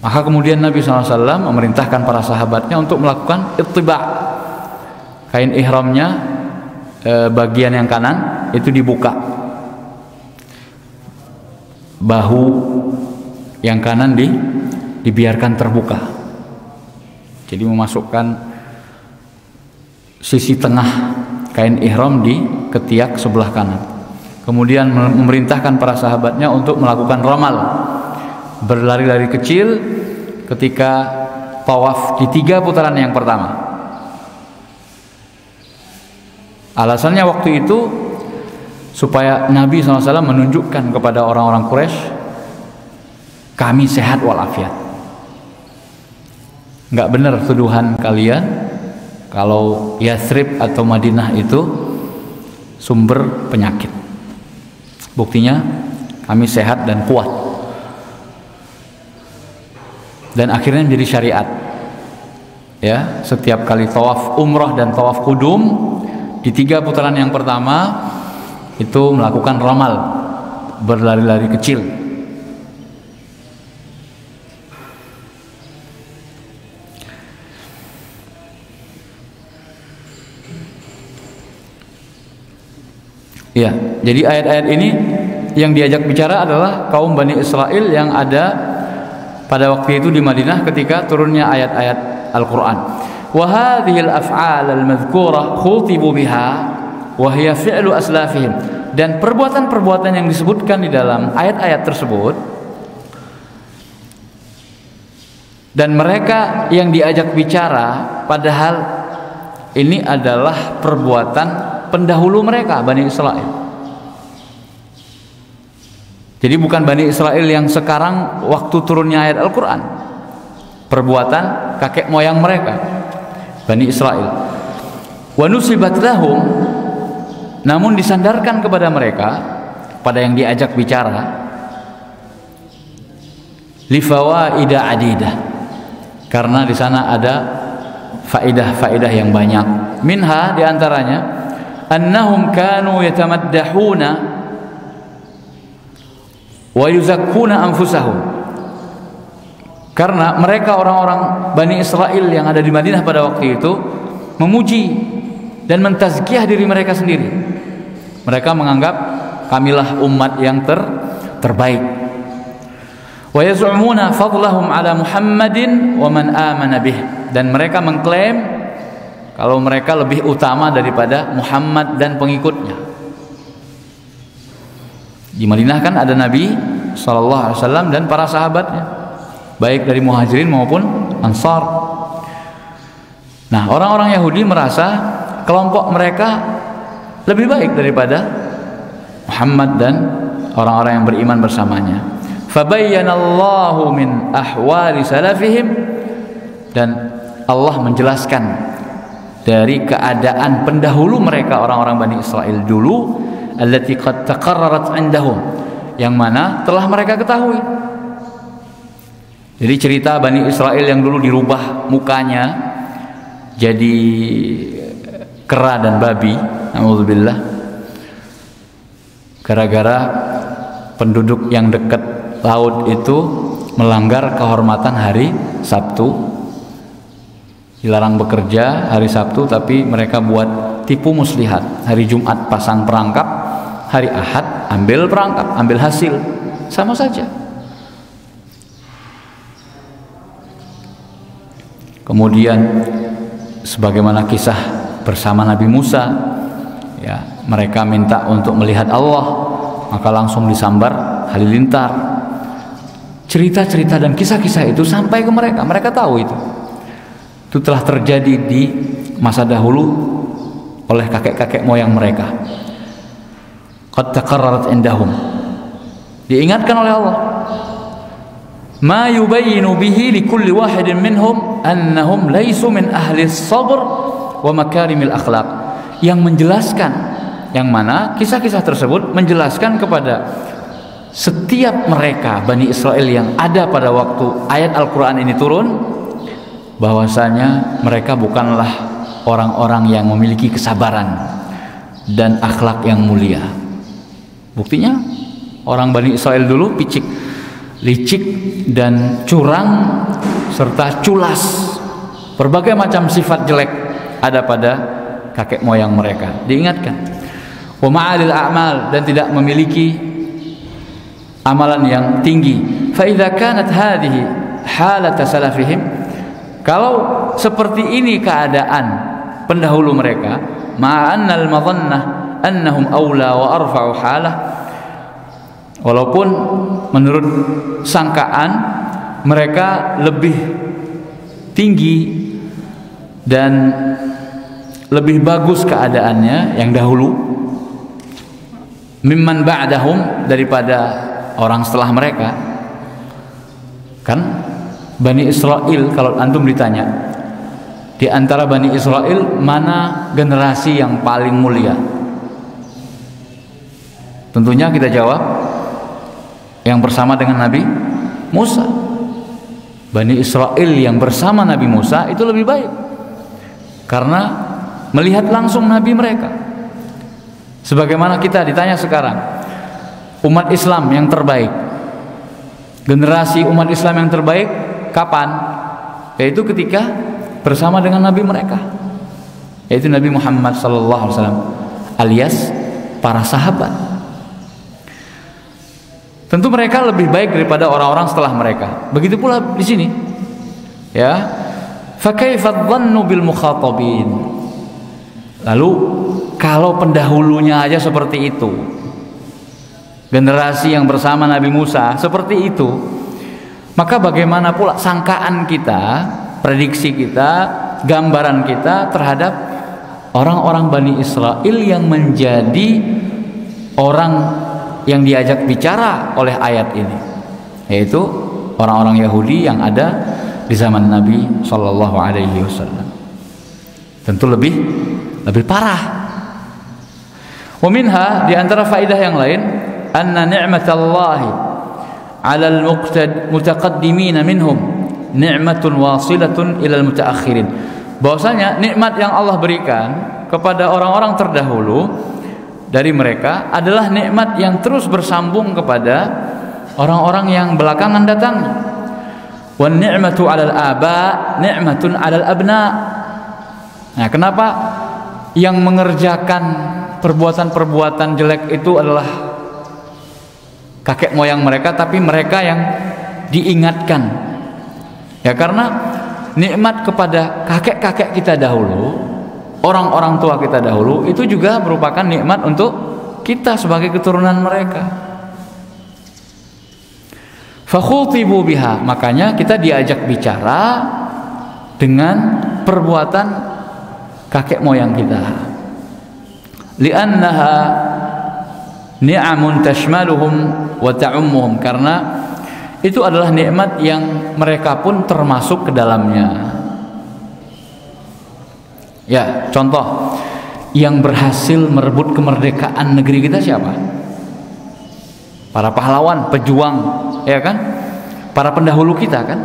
Maka kemudian Nabi SAW memerintahkan para sahabatnya untuk melakukan ittiba'. Kain ihramnya bagian yang kanan itu dibuka, bahu yang kanan dibiarkan terbuka, jadi memasukkan sisi tengah kain ihram di ketiak sebelah kanan. Kemudian memerintahkan para sahabatnya untuk melakukan ramal, berlari-lari kecil ketika tawaf di 3 putaran yang pertama. Alasannya waktu itu supaya Nabi SAW menunjukkan kepada orang-orang Quraisy, kami sehat walafiat. Nggak benar tuduhan kalian kalau Yathrib atau Madinah itu sumber penyakit. Buktinya kami sehat dan kuat. Dan akhirnya menjadi syariat. Ya, setiap kali tawaf umrah dan tawaf kudum di 3 putaran yang pertama itu melakukan ramal, berlari-lari kecil. Ya, jadi ayat-ayat ini yang diajak bicara adalah kaum Bani Israel yang ada pada waktu itu di Madinah ketika turunnya ayat-ayat Al-Quran. Wa hadhil af'al al-madhkurah khutibu biha wa hiya fi'lu aslafihim. Dan perbuatan-perbuatan yang disebutkan di dalam ayat-ayat tersebut dan mereka yang diajak bicara, padahal ini adalah perbuatan pendahulu mereka, Bani Israel. Jadi bukan Bani Israel yang sekarang waktu turunnya ayat Al-Quran, perbuatan kakek moyang mereka, Bani Israel. Wa nusibat lahum, namun disandarkan kepada mereka, pada yang diajak bicara, lifawaida adidah, karena di sana ada faidah-faidah yang banyak. Minha, diantaranya, annahum kanu yatamaddahuna wa yuzakkuna anfusahum, karena mereka orang-orang Bani Israel yang ada di Madinah pada waktu itu memuji dan mentazkiyah diri mereka sendiri. Mereka menganggap kamilah umat yang terbaik. Wa yaz'umuna fadlahum ala Muhammadin wa man amana bih, dan mereka mengklaim kalau mereka lebih utama daripada Muhammad dan pengikutnya. Di Madinah kan ada Nabi SAW dan para sahabatnya, baik dari Muhajirin maupun Ansar. Nah, orang-orang Yahudi merasa kelompok mereka lebih baik daripada Muhammad dan orang-orang yang beriman bersamanya. Fabayyanallahu min ahwali salafihim, dan Allah menjelaskan dari keadaan pendahulu mereka, orang-orang Bani Israel dulu, allati qad taqarrarat indahum, yang mana telah mereka ketahui. Jadi cerita Bani Israel yang dulu dirubah mukanya jadi kera dan babi, na'udzubillah, gara-gara penduduk yang dekat laut itu melanggar kehormatan hari Sabtu. Dilarang bekerja hari Sabtu, tapi mereka buat tipu muslihat. Hari Jumat pasang perangkap, hari Ahad ambil perangkap, ambil hasil. Sama saja. Kemudian sebagaimana kisah bersama Nabi Musa, ya, mereka minta untuk melihat Allah, maka langsung disambar halilintar. Cerita-cerita dan kisah-kisah itu sampai ke mereka. Mereka tahu itu telah terjadi di masa dahulu oleh kakek-kakek moyang mereka. Qad taqarrarat indahum. Di Diingatkan oleh Allah, ma yubayyinu bihi likulli wahidin minhum annahum laisu min ahli sabr wa makarimil akhlaq, yang menjelaskan, yang mana kisah-kisah tersebut menjelaskan kepada setiap mereka Bani Israel yang ada pada waktu ayat Al-Quran ini turun, bahwasanya mereka bukanlah orang-orang yang memiliki kesabaran dan akhlak yang mulia. Buktinya orang Bani Israel dulu picik, licik dan curang serta culas, berbagai macam sifat jelek ada pada kakek moyang mereka. Diingatkan, wa ma'alil a'mal, dan tidak memiliki amalan yang tinggi. Fa idza kanat hadhihi halat salafihim, kalau seperti ini keadaan pendahulu mereka, ma'annal madhannah annahum aula wa arfa'u halah, walaupun menurut sangkaan mereka lebih tinggi dan lebih bagus keadaannya yang dahulu, mimman ba'dahum, daripada orang setelah mereka. Kan Bani Israel, kalau antum ditanya di antara Bani Israel mana generasi yang paling mulia, tentunya kita jawab yang bersama dengan Nabi Musa. Bani Israel yang bersama Nabi Musa itu lebih baik karena melihat langsung Nabi mereka. Sebagaimana kita ditanya sekarang, umat Islam yang terbaik, generasi umat Islam yang terbaik kapan? Yaitu ketika bersama dengan Nabi mereka, yaitu Nabi Muhammad SAW alias para sahabat. Tentu mereka lebih baik daripada orang-orang setelah mereka. Begitu pula di sini, ya. Fa kaifa dhannu bil mukhatabin. Lalu kalau pendahulunya aja seperti itu, generasi yang bersama Nabi Musa seperti itu, maka bagaimana pula sangkaan kita, prediksi kita, gambaran kita terhadap orang-orang Bani Israel yang menjadi orang yang diajak bicara oleh ayat ini, yaitu orang-orang Yahudi yang ada di zaman Nabi Shallallahu Alaihi Wasallam. Tentu lebih parah. Wa minha, di antara faidah yang lain, anna ni'matallahi 'alal mutaqaddimin minhum ni'matun wasilatun ilal mutaakhirin. Bahwasanya nikmat yang Allah berikan kepada orang-orang terdahulu dari mereka adalah nikmat yang terus bersambung kepada orang-orang yang belakangan datang. Wan ni'matu 'alal aba ni'matun 'alal abna. Nah, kenapa yang mengerjakan perbuatan-perbuatan jelek itu adalah kakek moyang mereka, tapi mereka yang diingatkan? Ya, karena nikmat kepada kakek-kakek kita dahulu, orang-orang tua kita dahulu, itu juga merupakan nikmat untuk kita sebagai keturunan mereka. Fakhutibu biha, makanya kita diajak bicara dengan perbuatan kakek moyang kita. Li'annaha ni'amun tashmaluhum wa ta'ummuhum, karena itu adalah nikmat yang mereka pun termasuk ke dalamnya. Ya, contoh yang berhasil merebut kemerdekaan negeri kita siapa? Para pahlawan, pejuang, ya kan? Para pendahulu kita kan?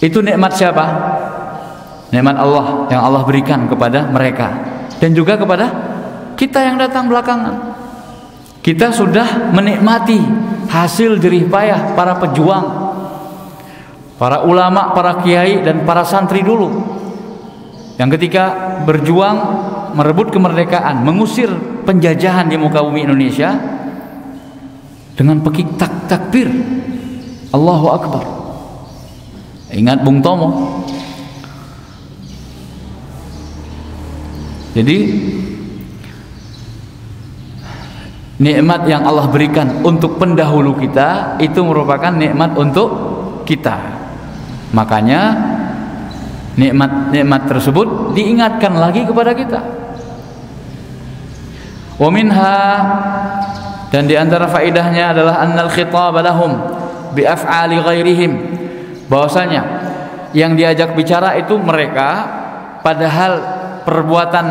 Itu nikmat siapa? Nikmat Allah yang Allah berikan kepada mereka dan juga kepada kita yang datang belakangan. Kita sudah menikmati hasil jerih payah para pejuang, para ulama, para kiai dan para santri dulu, yang ketika berjuang merebut kemerdekaan, mengusir penjajahan di muka bumi Indonesia dengan pekik takbir Allahu Akbar. Ingat Bung Tomo. Jadi nikmat yang Allah berikan untuk pendahulu kita itu merupakan nikmat untuk kita. Makanya nikmat-nikmat tersebut diingatkan lagi kepada kita. Wa minha, Dan di antara faedahnya adalah annal khitab lahum bi af'ali ghairihim, bahwasanya yang diajak bicara itu mereka, padahal perbuatan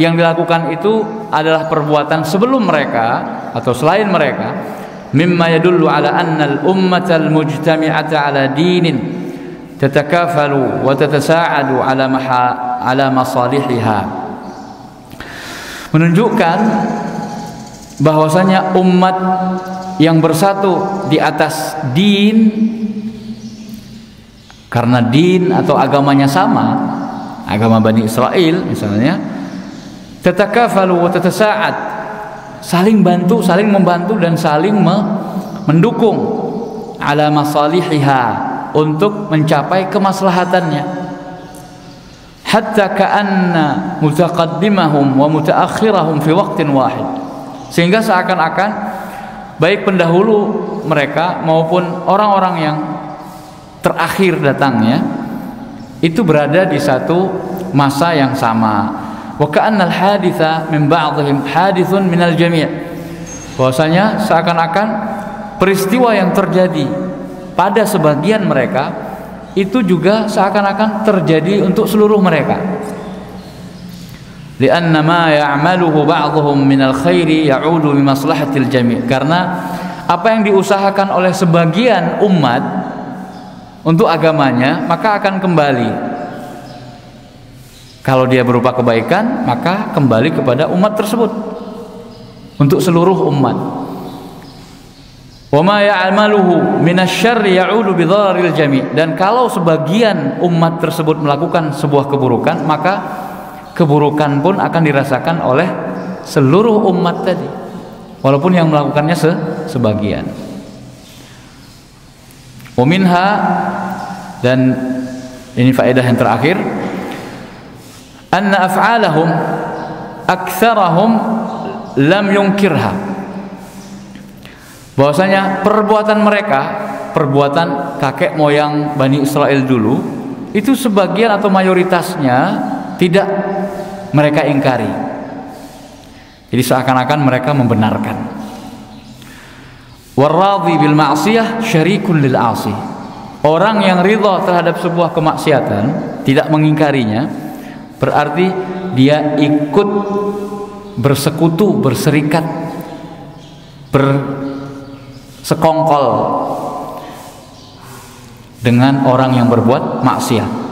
yang dilakukan itu adalah perbuatan sebelum mereka atau selain mereka. Mimma yadullu ala anna al-ummata al-mujtami'ata ala dinin tatakafalu wa tatasa'adu ala masalihiha, menunjukkan bahwasanya umat yang bersatu di atas din, karena din atau agamanya sama, agama Bani Israel misalnya, tatakafalu wa tatasa'ad, saling bantu, saling membantu dan saling mendukung, ala masalihiha, untuk mencapai kemaslahatannya, hatta ka'anna mutaqaddimahum wa mutaakhirahum fi waqtin wahid, sehingga seakan-akan baik pendahulu mereka maupun orang-orang yang terakhir datangnya itu berada di satu masa yang sama. Wa ka'anna al-haditha min ba'dihim hadithun minal jami', bahwasanya seakan-akan peristiwa yang terjadi pada sebagian mereka itu juga seakan-akan terjadi untuk seluruh mereka. Lianna ma ya'maluhu ba'dhum minal khairi ya'udu bi maslahatil jami', karena apa yang diusahakan oleh sebagian umat untuk agamanya maka akan kembali, kalau dia berupa kebaikan maka kembali kepada umat tersebut, untuk seluruh umat. Wa ma ya'maluhu minasyarri ya'udu bi dhararil jami', dan kalau sebagian umat tersebut melakukan sebuah keburukan maka keburukan pun akan dirasakan oleh seluruh umat tadi, walaupun yang melakukannya sebagian. Wa minha, dan ini faedah yang terakhir, anna af'alahum aktsarahum lam yunkirha, bahwasanya perbuatan mereka, perbuatan kakek moyang Bani Israel dulu itu sebagian atau mayoritasnya tidak mereka ingkari. Jadi seakan-akan mereka membenarkan. Warradhi bil ma'siyah syarikun lil 'asi, orang yang ridha terhadap sebuah kemaksiatan, tidak mengingkarinya, berarti dia ikut bersekutu, berserikat, bersekongkol dengan orang yang berbuat maksiat.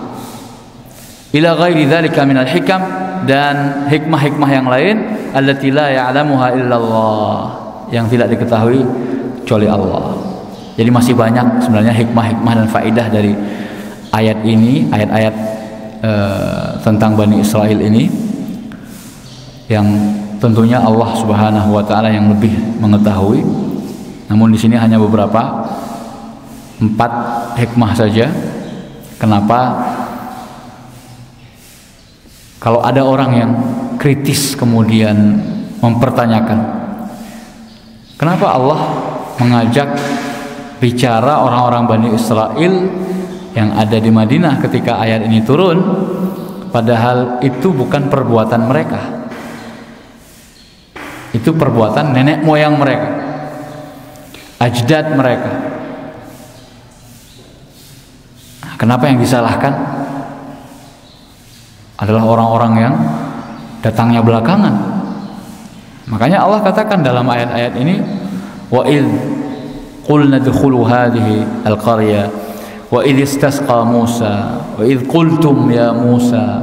Ila ghairi dzalika minal hikam, dan hikmah-hikmah yang lain, allati la ya'lamuha illallah, yang tidak diketahui kecuali Allah. Jadi masih banyak sebenarnya hikmah-hikmah dan faidah dari ayat ini, ayat-ayat tentang Bani Israel ini, yang tentunya Allah Subhanahu wa taala yang lebih mengetahui. Namun di sini hanya beberapa, 4 hikmah saja. Kenapa kalau ada orang yang kritis kemudian mempertanyakan kenapa Allah mengajak bicara orang-orang Bani Israel yang ada di Madinah ketika ayat ini turun, padahal itu bukan perbuatan mereka, itu perbuatan nenek moyang mereka, ajdad mereka. Kenapa yang disalahkan adalah orang-orang yang datangnya belakangan? Makanya Allah katakan dalam ayat-ayat ini, wa id qulna dkhulu hadhihi alqarya wa id istasqa Musa wa id qultum ya Musa.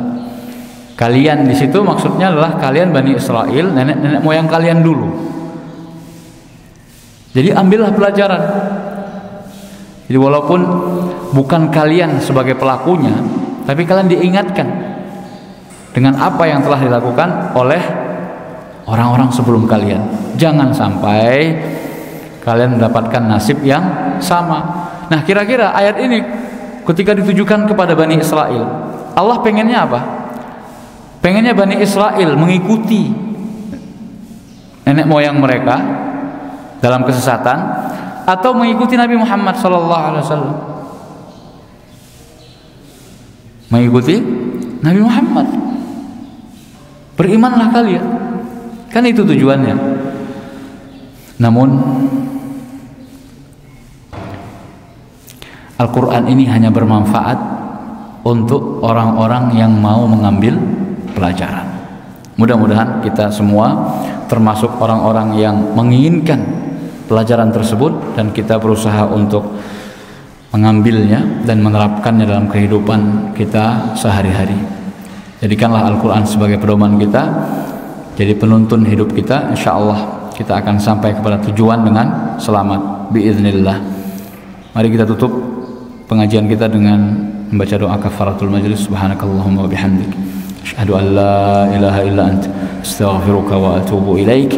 Kalian di situ maksudnya adalah kalian Bani Israel, nenek-nenek moyang kalian dulu. Jadi ambillah pelajaran. Jadi walaupun bukan kalian sebagai pelakunya, tapi kalian diingatkan dengan apa yang telah dilakukan oleh orang-orang sebelum kalian. Jangan sampai kalian mendapatkan nasib yang sama. Nah, kira-kira ayat ini ketika ditujukan kepada Bani Israel, Allah pengennya apa? Pengennya Bani Israel mengikuti nenek moyang mereka dalam kesesatan, atau mengikuti Nabi Muhammad SAW? Mengikuti Nabi Muhammad. Berimanlah kalian, kan itu tujuannya. Namun Al-Quran ini hanya bermanfaat untuk orang-orang yang mau mengambil pelajaran. Mudah-mudahan kita semua termasuk orang-orang yang menginginkan pelajaran tersebut dan kita berusaha untuk mengambilnya dan menerapkannya dalam kehidupan kita sehari-hari. Jadikanlah Al-Quran sebagai pedoman kita, jadi penuntun hidup kita. InsyaAllah kita akan sampai kepada tujuan dengan selamat biiznillah. Mari kita tutup pengajian kita dengan membaca doa kafaratul majlis. Subhanakallahumma wa bihamdik, asyhadu an la ilaha illa anta, astaghfiruka wa atubu ilaik.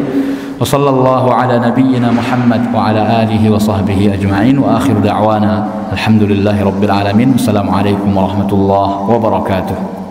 Wa sallallahu ala nabiyyina Muhammad wa ala alihi wa sahbihi ajma'in, wa akhiru da'wana alhamdulillahi rabbil alamin. Assalamualaikum warahmatullahi wabarakatuh.